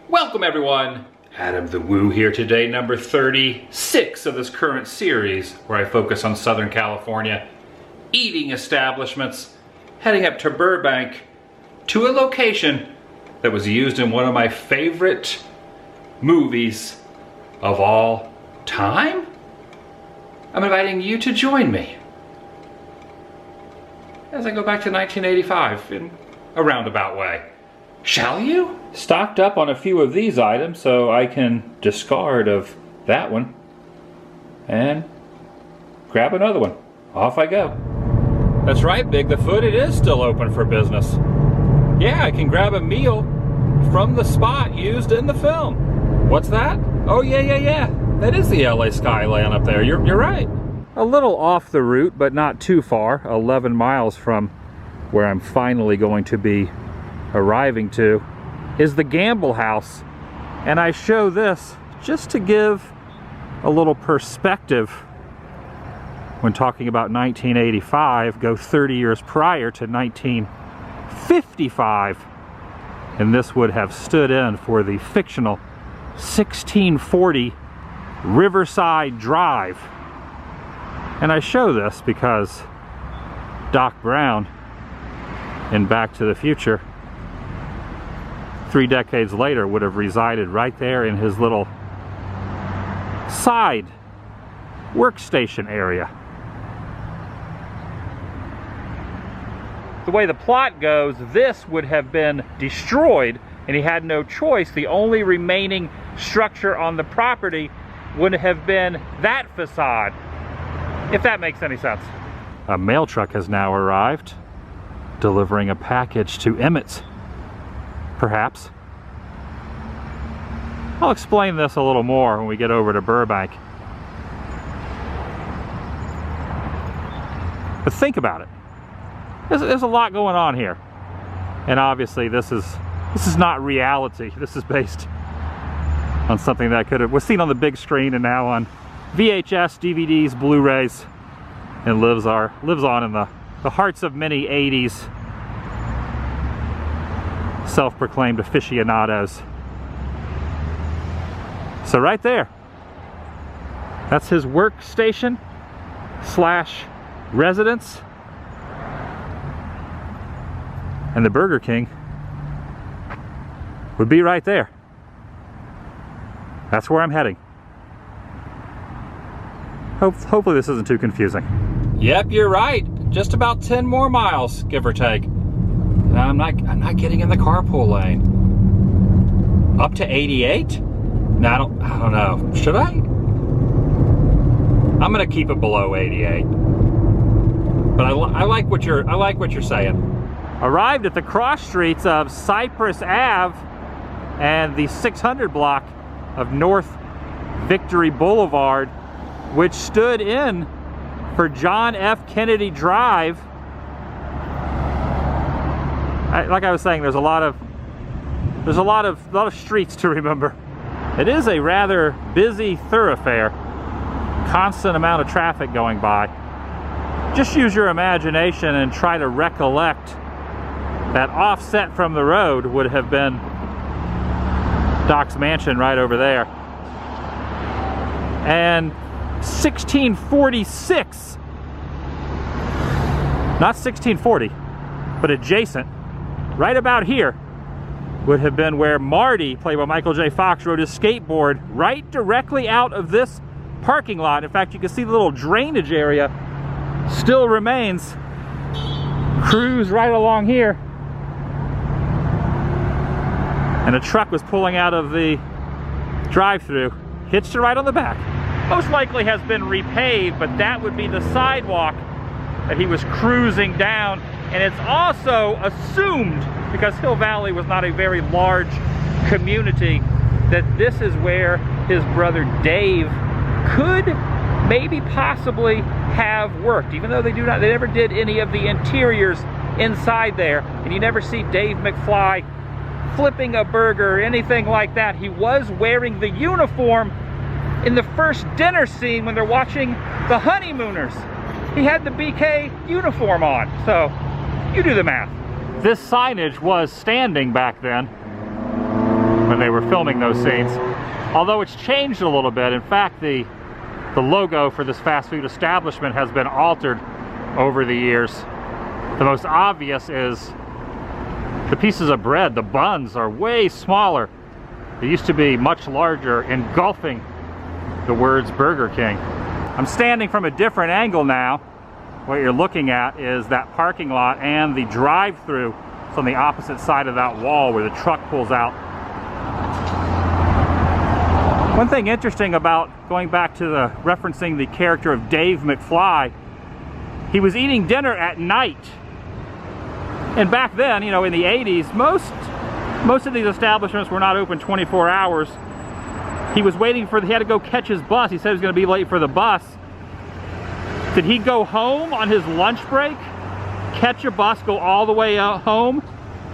Welcome everyone, Adam the Woo here today, number 36 of this current series where I focus on Southern California eating establishments, heading up to Burbank to a location that was used in one of my favorite movies of all time. I'm inviting you to join me as I go back to 1985 in a roundabout way. Shall you? Stocked up on a few of these items so I can discard of that one and grab another one. Off I go. That's right, Big the Foot, it is still open for business. Yeah, I can grab a meal from the spot used in the film. What's that? Oh yeah. That is the LA skyline up there. You're right. A little off the route, but not too far. 11 miles from where I'm finally going to be arriving to is the Gamble House, and I show this just to give a little perspective when talking about 1985. Go 30 years prior to 1955, and this would have stood in for the fictional 1640 Riverside Drive. And I show this because Doc Brown in Back to the Future 3 decades later would have resided right there in his little side workstation area. The way the plot goes, this would have been destroyed and he had no choice. The only remaining structure on the property would have been that facade, if that makes any sense. A mail truck has now arrived, delivering a package to Emmett's. Perhaps. I'll explain this a little more when we get over to Burbank. But think about it. There's a lot going on here. And obviously this is not reality. This is based on something that was seen on the big screen and now on VHS, DVDs, Blu-rays, and lives on in the hearts of many 80s self-proclaimed aficionados. So right there, that's his workstation slash residence, and the Burger King would be right there. That's where I'm heading. Hopefully this isn't too confusing. Yep, you're right. Just about 10 more miles, give or take. I'm not getting in the carpool lane. Up to 88? No, I don't know. Should I? I'm gonna keep it below 88. But I like what you're saying. Arrived at the cross streets of Cypress Ave and the 600 block of North Victory Boulevard, which stood in for John F. Kennedy Drive. Like I was saying, there's a lot of streets to remember. It is a rather busy thoroughfare. Constant amount of traffic going by. Just use your imagination and try to recollect that offset from the road would have been Doc's mansion right over there. And 1646, not 1640, but adjacent, right about here, would have been where Marty, played by Michael J. Fox, rode his skateboard right directly out of this parking lot. In fact, you can see the little drainage area still remains. Cruise right along here. And a truck was pulling out of the drive-thru, hitched it right on the back. Most likely has been repaved, but that would be the sidewalk that he was cruising down. And it's also assumed, because Hill Valley was not a very large community, that this is where his brother Dave could maybe possibly have worked, even though they never did any of the interiors inside there, and you never see Dave McFly flipping a burger or anything like that. He was wearing the uniform in the first dinner scene when they're watching The Honeymooners. He had the BK uniform on, so you do the math. This signage was standing back then when when they were filming those scenes. Although it's changed a little bit. In fact, the logo for this fast food establishment has been altered over the years. The most obvious is the pieces of bread. The buns are way smaller. They used to be much larger, engulfing the words Burger King. I'm standing from a different angle now. What you're looking at is that parking lot and the drive-through. It's on the opposite side of that wall where the truck pulls out. One thing interesting about going back to referencing the character of Dave McFly, he was eating dinner at night. And back then, you know, in the 80s, most of these establishments were not open 24 hours. He was waiting for, he had to go catch his bus. He said he was going to be late for the bus. Did he go home on his lunch break, catch a bus, go all the way out home,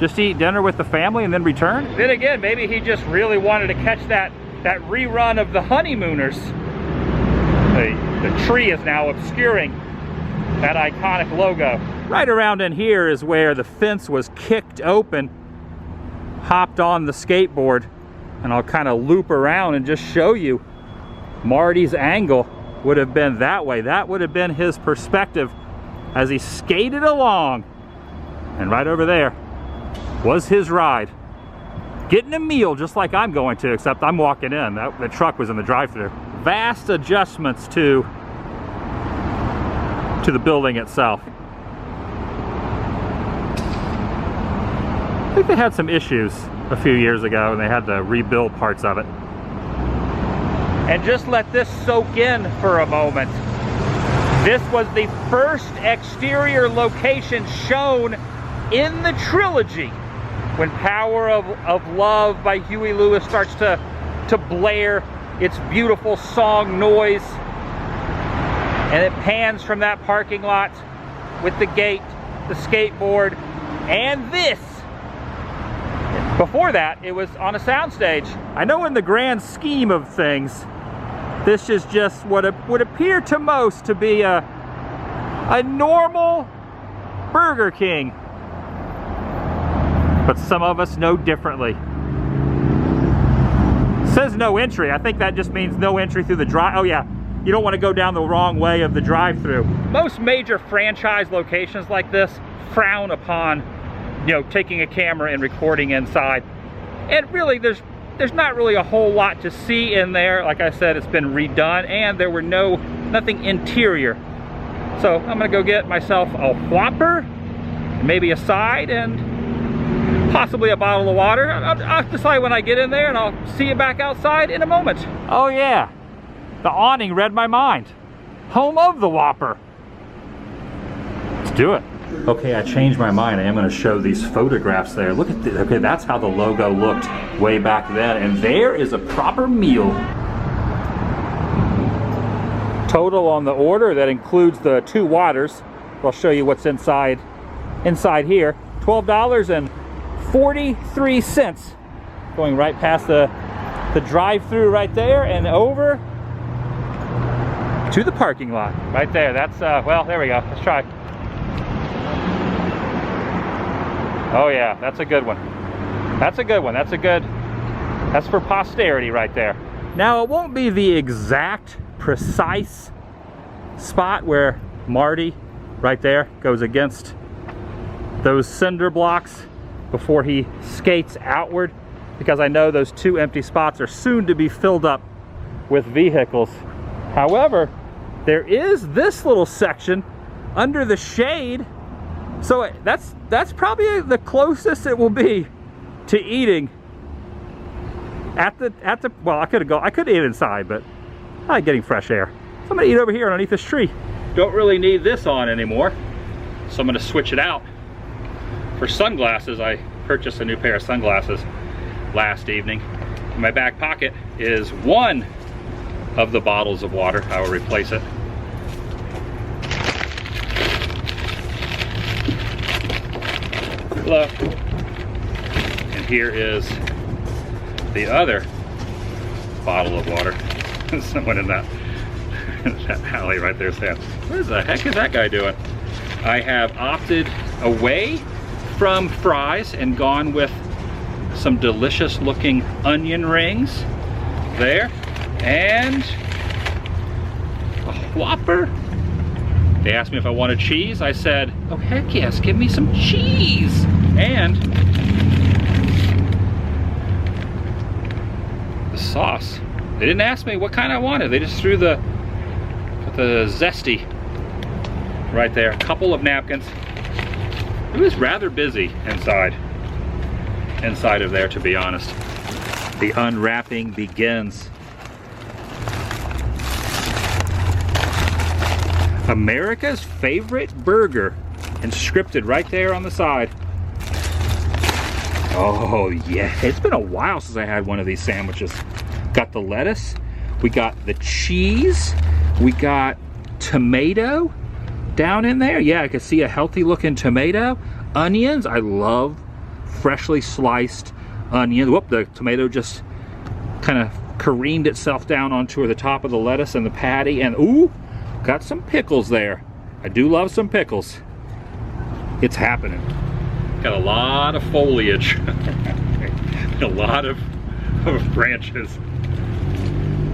just to eat dinner with the family and then return? Then again, maybe he just really wanted to catch that rerun of The Honeymooners. The tree is now obscuring that iconic logo. Right around in here is where the fence was kicked open, hopped on the skateboard, and I'll kind of loop around and just show you. Marty's angle would have been that way. That would have been his perspective as he skated along. And right over there was his ride. Getting a meal just like I'm going to, except I'm walking in. The truck was in the drive-thru. Vast adjustments to the building itself. I think they had some issues a few years ago and they had to rebuild parts of it. And just let this soak in for a moment. This was the first exterior location shown in the trilogy when Power of Love by Huey Lewis starts to blare its beautiful song noise. And it pans from that parking lot with the gate, the skateboard, and this. Before that, it was on a soundstage. I know in the grand scheme of things, this is just what would appear to most to be a normal Burger King. But some of us know differently. It says no entry. I think that just means no entry through the drive. Oh yeah, you don't want to go down the wrong way of the drive-through. Most major franchise locations like this frown upon, you know, taking a camera and recording inside. And really, there's not really a whole lot to see in there. Like I said, it's been redone, and there were nothing interior. So I'm gonna go get myself a Whopper, maybe a side, and possibly a bottle of water. I'll decide when I get in there, and I'll see you back outside in a moment. Oh yeah, the awning read my mind. Home of the Whopper. Let's do it. Okay, I changed my mind. I am going to show these photographs there. Look at this. Okay, that's how the logo looked way back then. And there is a proper meal. Total on the order, that includes the 2 waters. I'll show you what's inside here. $12.43. Going right past the drive-through right there and over to the parking lot. Right there. That's, well, there we go. Let's try. Oh yeah, that's a good one. That's a good one. That's for posterity right there. Now, it won't be the exact, precise spot where Marty, right there, goes against those cinder blocks before he skates outward, because I know those 2 empty spots are soon to be filled up with vehicles. However, there is this little section under the shade. So that's probably the closest it will be to eating at the well, I could eat inside, but I like getting fresh air. So I'm gonna eat over here underneath this tree. Don't really need this on anymore, so I'm gonna switch it out for sunglasses. I purchased a new pair of sunglasses last evening. In my back pocket is one of the bottles of water. I will replace it. Hello. And here is the other bottle of water. Someone in that alley right there saying, what the heck is that guy doing? I have opted away from fries and gone with some delicious looking onion rings there, and a Whopper. They asked me if I wanted cheese. I said, oh heck yes, give me some cheese. And the sauce. They didn't ask me what kind I wanted. They just threw the zesty right there. A couple of napkins. It was rather busy inside of there, to be honest. The unwrapping begins. America's favorite burger, inscripted right there on the side. Oh yeah, it's been a while since I had one of these sandwiches. Got the lettuce, we got the cheese, we got tomato down in there. Yeah, I can see a healthy looking tomato. Onions, I love freshly sliced onions. Whoop, the tomato just kind of careened itself down onto the top of the lettuce and the patty, and ooh, got some pickles there. I do love some pickles. It's happening. Got a lot of foliage. A lot of branches.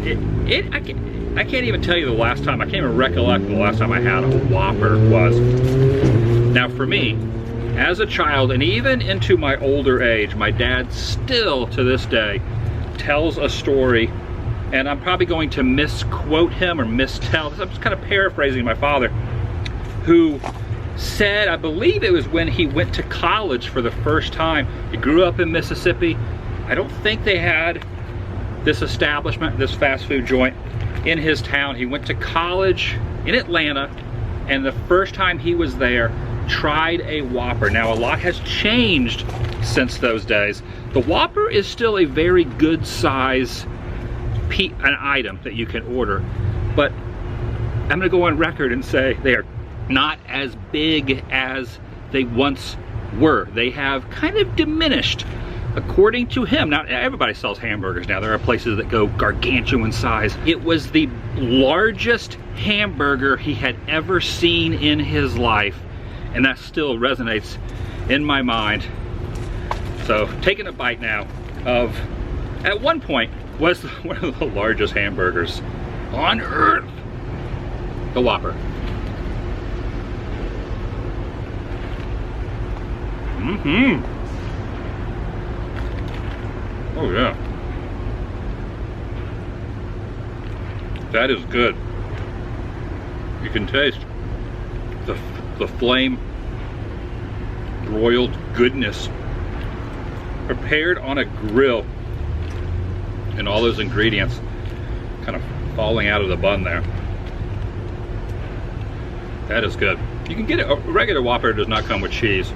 I can't even tell you the last time, I can't even recollect the last time I had a Whopper was. Now for me, as a child and even into my older age, my dad still to this day tells a story, and I'm probably going to misquote him or mistell. I'm just kind of paraphrasing my father, who said, I believe it was when he went to college for the first time. He grew up in Mississippi. I don't think they had this establishment, this fast food joint in his town. He went to college in Atlanta, and the first time he was there, tried a Whopper. Now a lot has changed since those days. The Whopper is still a very good size an item that you can order, but I'm gonna go on record and say they are not as big as they once were. They have kind of diminished, according to him. Now everybody sells hamburgers now. There are places that go gargantuan size. It was the largest hamburger he had ever seen in his life, and that still resonates in my mind. So taking a bite now of, at one point, was one of the largest hamburgers on earth. The Whopper. Mm-hmm. Oh yeah. That is good. You can taste the flame broiled goodness prepared on a grill, and all those ingredients kind of falling out of the bun there. That is good. You can get it, a regular Whopper does not come with cheese.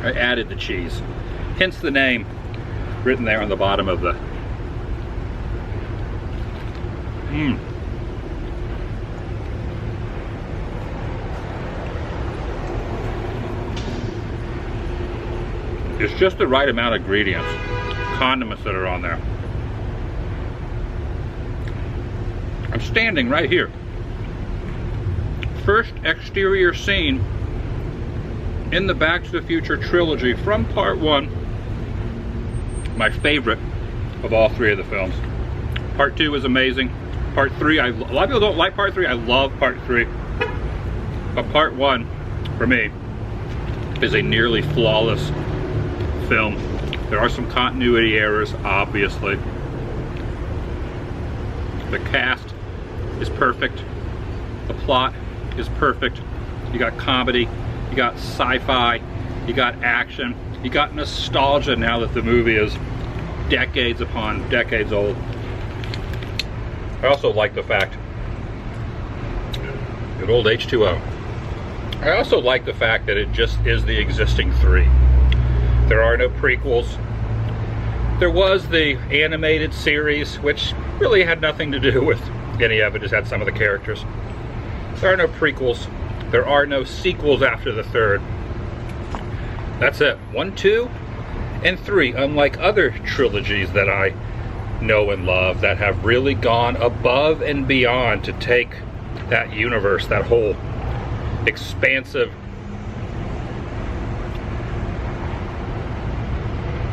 I added the cheese, hence the name written there on the bottom of the It's just the right amount of ingredients, condiments that are on there. I'm standing right here. First exterior scene in the Back to the Future trilogy from part 1. My favorite of all 3 of the films. Part 2 is amazing. Part 3, a lot of people don't like part 3. I love part 3. But part 1, for me, is a nearly flawless film. There are some continuity errors, obviously. The cast is perfect. The plot is perfect. You got comedy, you got sci-fi, you got action, you got nostalgia now that the movie is decades upon decades old. I also like the fact, good old H2O. I also like the fact that it just is the existing 3. There are no prequels. There was the animated series, which really had nothing to do with any of it, just had some of the characters. There are no prequels. There are no sequels after the 3rd. That's it. 1, 2, and 3, unlike other trilogies that I know and love that have really gone above and beyond to take that universe, that whole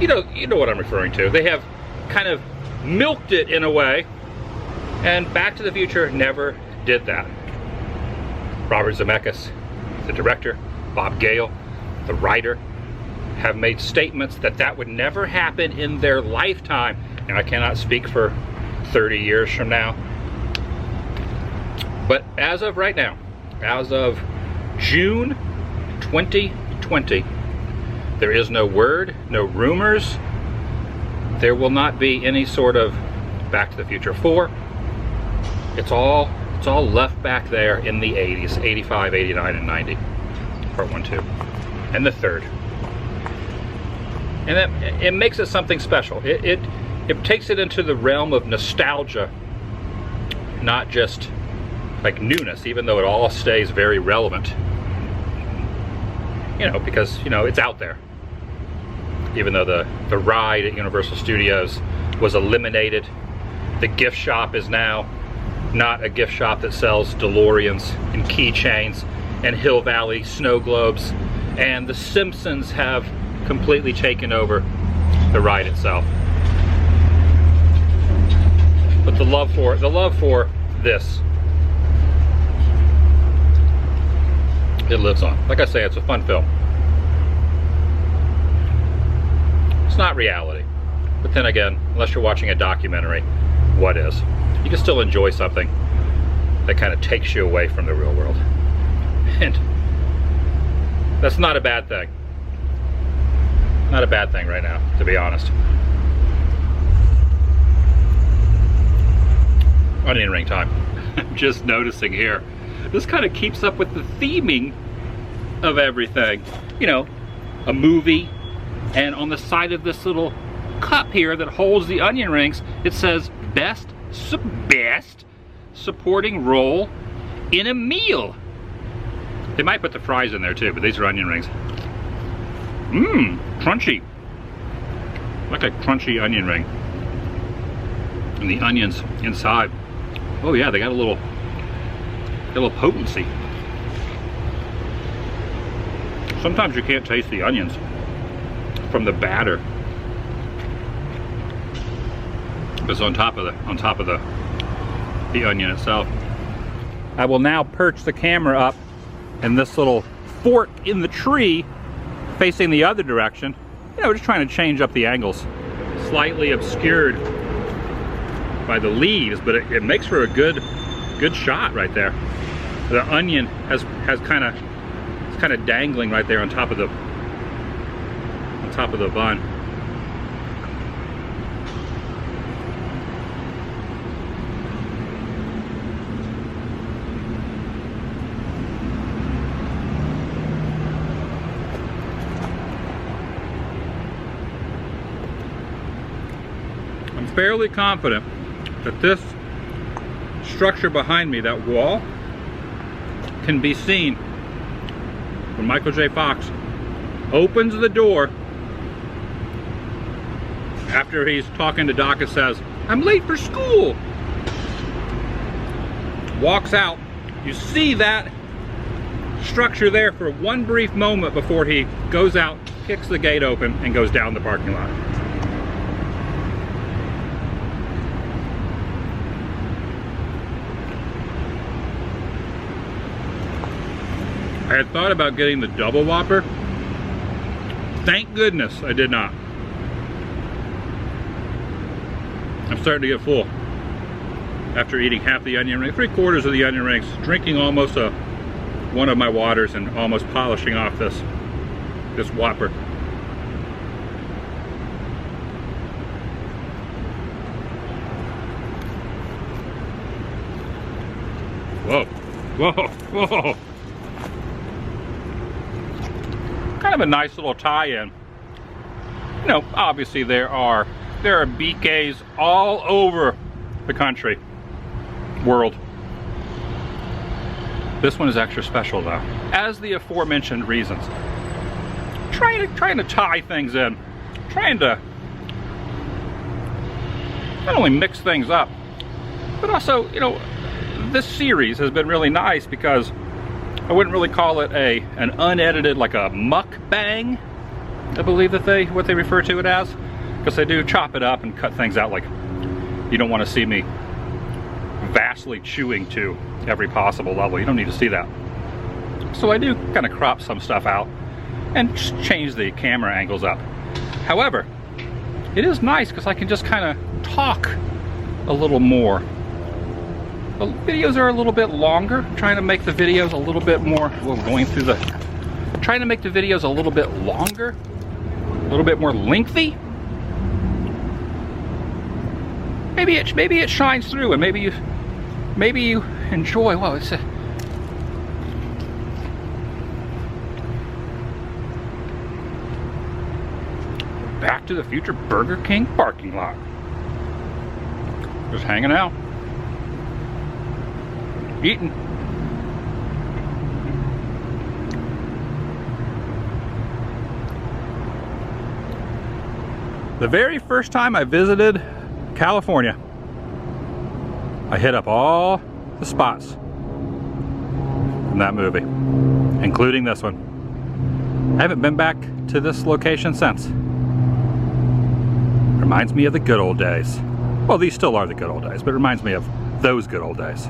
you know what I'm referring to. They have kind of milked it in a way, and Back to the Future never did that. Robert Zemeckis, the director, Bob Gale, the writer, have made statements that that would never happen in their lifetime. Now, I cannot speak for 30 years from now, but as of right now, as of June 2020, there is no word, no rumors. There will not be any sort of Back to the Future 4. It's all left back there in the 80s, 85, 89, and 90. Part 1, 2. And the third. And it makes it something special. It takes it into the realm of nostalgia, not just like newness, even though it all stays very relevant. You know, because, you know, it's out there. Even though the ride at Universal Studios was eliminated, the gift shop is now not a gift shop that sells DeLoreans and keychains and Hill Valley snow globes, and the Simpsons have completely taken over the ride itself. But the love for this, it lives on. Like I say, it's a fun film. It's not reality, but then again, unless you're watching a documentary, what is? You can still enjoy something that kind of takes you away from the real world, and that's not a bad thing. Not a bad thing right now, to be honest. Onion ring time. I'm just noticing here, this kind of keeps up with the theming of everything. You know, a movie, and on the side of this little cup here that holds the onion rings, it says best supporting role in a meal. They might put the fries in there too, but these are onion rings. Mmm, crunchy. Like a crunchy onion ring. And the onions inside. Oh yeah, they got a little potency. Sometimes you can't taste the onions from the batter. It's on top of the onion itself. I will now perch the camera up in this little fork in the tree facing the other direction. You know, just trying to change up the angles. Slightly obscured by the leaves, but it makes for a good shot right there. The onion has kind of dangling right there on top of the bun. I'm fairly confident that this structure behind me, that wall, can be seen when Michael J. Fox opens the door after he's talking to Doc and says, "I'm late for school." Walks out. You see that structure there for one brief moment before he goes out, kicks the gate open, and goes down the parking lot. I had thought about getting the double Whopper. Thank goodness I did not. I'm starting to get full after eating half the onion ring, 3/4 of the onion rings, drinking almost one of my waters, and almost polishing off this Whopper. Whoa, whoa, whoa. Kind of a nice little tie-in. You know, obviously there are BKs all over the country, world. This one is extra special though, as the aforementioned reasons. Trying to tie things in, trying to not only mix things up, but also, you know, this series has been really nice because I wouldn't really call it an unedited, like a mukbang, I believe that what they refer to it as, because they do chop it up and cut things out. Like, you don't want to see me vastly chewing to every possible level. You don't need to see that. So I do kind of crop some stuff out and change the camera angles up. However, it is nice because I can just kind of talk a little more. The videos are a little bit longer. I'm trying to make the videos a little bit more, trying to make the videos a little bit longer, a little bit more lengthy. Maybe it shines through, and maybe you enjoy. Well, it's Back to the Future Burger King parking lot. Just hanging out, eating. The very first time I visited California, I hit up all the spots from that movie, including this one. I haven't been back to this location since. Reminds me of the good old days. Well, these still are the good old days, but it reminds me of those good old days.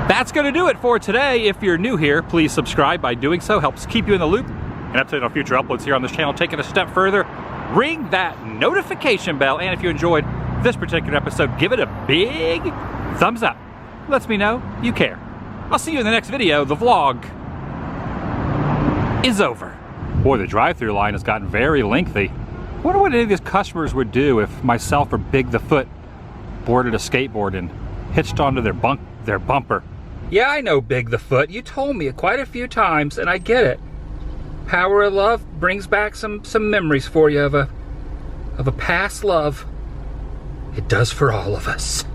That's gonna do it for today. If you're new here, please subscribe. By doing so, helps keep you in the loop and update on future uploads here on this channel. Take it a step further, ring that notification bell, and if you enjoyed this particular episode, give it a big thumbs up. Lets me know you care. I'll see you in the next video. The vlog is over. Boy, the drive-through line has gotten very lengthy. I wonder what any of these customers would do if myself or Big the Foot boarded a skateboard and hitched onto their bumper. Yeah, I know, Big the Foot. You told me quite a few times, and I get it. Power of love brings back some memories for you of a past love. It does for all of us.